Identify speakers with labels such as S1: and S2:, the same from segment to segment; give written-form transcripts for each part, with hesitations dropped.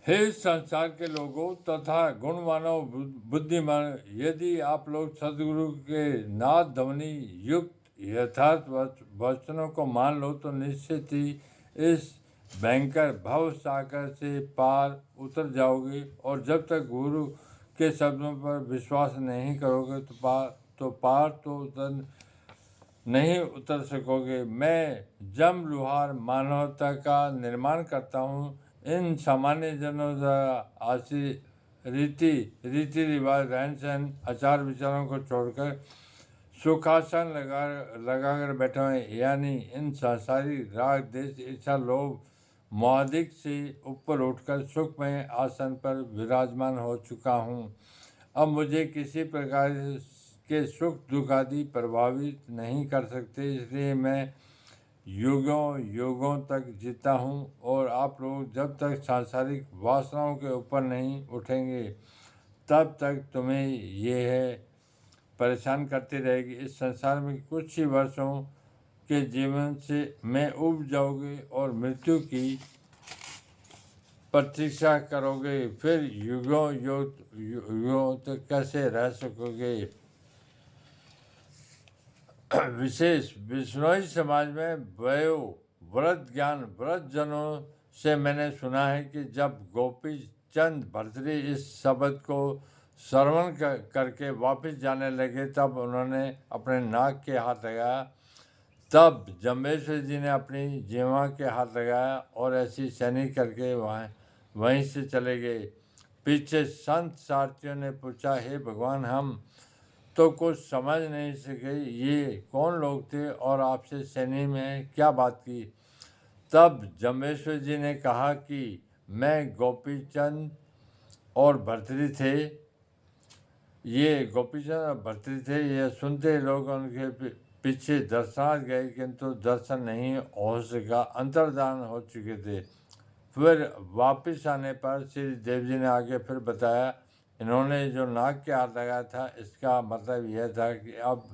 S1: हे संसार के लोगों तथा गुणवानों बुद्धिमान, यदि आप लोग सदगुरु के नाद ध्वनि युक्त यथार्थ वचनों को मान लो तो निश्चित ही इस भयंकर भव सागर से पार उतर जाओगे। और जब तक गुरु के शब्दों पर विश्वास नहीं करोगे तो पार तो उतर नहीं उतर सकोगे। मैं जम लुहार मानवता का निर्माण करता हूँ। इन सामान्य जनों द्वारा रीति रिवाज, रहन सहन, आचार विचारों को छोड़कर सुखासन लगाकर बैठे हुए, यानी इन सांसारिक राग देश इच्छा लोभ मौदिक से ऊपर उठकर सुखमय आसन पर विराजमान हो चुका हूँ। अब मुझे किसी प्रकार के सुख दुख आदि प्रभावित नहीं कर सकते, इसलिए मैं युगों युगों तक जीता हूँ। और आप लोग जब तक सांसारिक वासनाओं के ऊपर नहीं उठेंगे तब तक तुम्हें यह परेशान करती रहेगी। इस संसार में कुछ ही वर्षों के जीवन से मैं उब जाओगे और मृत्यु की प्रतीक्षा करोगे, फिर युगों तक कैसे रह सकोगे। विशेष बिश्नोई समाज में वयो व्रत ज्ञान व्रत जनों से मैंने सुना है कि जब गोपी चंद भर्तृ इस शब्द को श्रवण करके वापस जाने लगे तब उन्होंने अपने नाक के हाथ लगाया। तब जम्बेश्वर जी ने अपनी जीवा के हाथ लगाया और ऐसी सैनी करके वहीं से चले गए। पीछे संत सारथियों ने पूछा, हे भगवान, हम तो कुछ समझ नहीं सके, ये कौन लोग थे और आपसे सैनी में क्या बात की। तब जम्बेश्वर जी ने कहा कि मैं गोपीचंद और भर्तृ थे। ये गोपीचंद और भर्तृ थे। ये सुनते लोग उनके पीछे दर्शनार्थ गए, किंतु दर्शन नहीं हो सका, अंतर्धान हो चुके थे। फिर वापस आने पर श्री देव जी ने आगे फिर बताया, इन्होंने जो नाक के हाथ लगाया था इसका मतलब यह था कि अब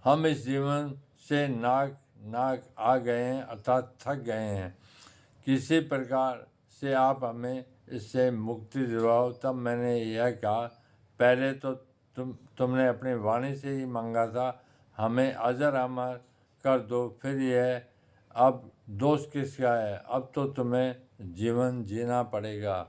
S1: हम इस जीवन से नाक आ गए हैं, अर्थात थक गए हैं। किसी प्रकार से आप हमें इससे मुक्ति दिलवाओ। तब मैंने यह कहा, पहले तो तुमने अपनी वाणी से ही मांगा था, हमें अजर अमर कर दो, फिर यह अब दोष किसका है, अब तो तुम्हें जीवन जीना पड़ेगा।